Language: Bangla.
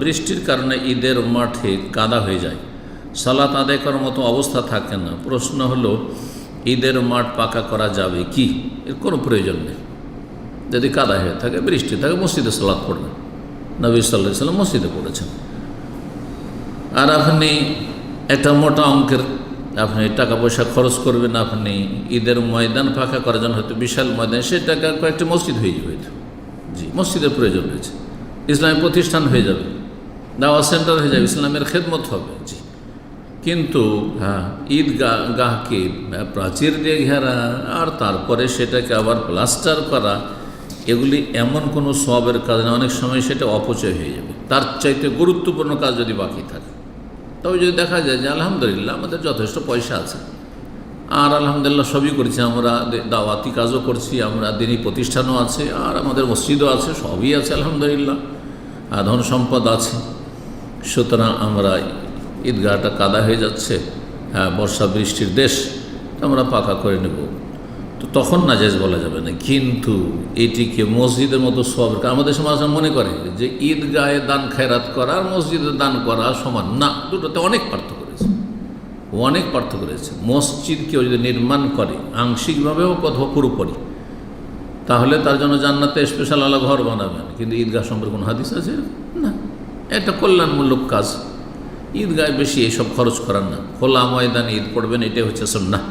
বৃষ্টির কারণে ঈদের মাঠে কাদা হয়ে যায়, সালাত আদায় করার মতো অবস্থা থাকে না। প্রশ্ন হলো ঈদের মাঠ পাকা করা যাবে কি? এর কোনো প্রয়োজন নেই। যদি কাদা হয়ে থাকে, বৃষ্টি থাকে, মসজিদে সালাত পড়বেন। নবী সাল্লাল্লাহু আলাইহি ওয়াসাল্লাম মসজিদে পড়েছেন। আর আপনি একটা মোটা অঙ্কের আপনি টাকা পয়সা খরচ করবেন, আপনি ঈদের ময়দান ফাঁকা করার জন্য হয়তো বিশাল ময়দান, সে টাকা কয়েকটি মসজিদ হয়ে যাবে। জি, মসজিদের প্রয়োজন রয়েছে, ইসলামী প্রতিষ্ঠান হয়ে যাবে, দাওয়া সেন্টার হয়ে যাবে, ইসলামের খেদমত হবে। জি, কিন্তু হ্যাঁ, ঈদগাহকে প্রাচীর দিয়ে ঘেরা আর তারপরে সেটাকে আবার প্লাস্টার করা, এগুলি এমন কোনো সওয়াবের কাজ না। অনেক সময় সেটা অপচয় হয়ে যাবে। তার চাইতে গুরুত্বপূর্ণ কাজ যদি বাকি থাকে, তবে যদি দেখা যায় যে আলহামদুলিল্লাহ আমাদের যথেষ্ট পয়সা আছে আর আলহামদুলিল্লাহ সবই করছি, আমরা দাওয়াতি কাজও করছি, আমরা দিনী প্রতিষ্ঠানও আছে, আর আমাদের মসজিদও আছে, সবই আছে আলহামদুলিল্লাহ, ধন সম্পদ আছে, সুতরাং আমরা ঈদগাহটা কাদা হয়ে যাচ্ছে, হ্যাঁ বর্ষা বৃষ্টির দেশ, আমরা পাকা করে নেব, তো তখন নাজায়েজ বলা যাবে না। কিন্তু এটিকে মসজিদের মতো সওয়াব, আমাদের সমাজ মনে করে যে ঈদগাহে দান খায়রাত করা আর মসজিদে দান করা সমান না, দুটোতে অনেক পার্থক্য রয়েছে, অনেক পার্থক্য রয়েছে। মসজিদ কেউ যদি নির্মাণ করে আংশিকভাবেও কোথাও পুরোপুরি, তাহলে তার জন্য জান্নাতে স্পেশাল আলাদা ঘর বানাবেন, কিন্তু ঈদগাহ সম্পর্কে কোনো হাদিস আছে না। এটা কল্যাণমূলক কাজ, ঈদগাহে বেশি এইসব খরচ করার না, খোলা ময়দানে ঈদ পড়বেন, এটাই হচ্ছে সুন্নাহ।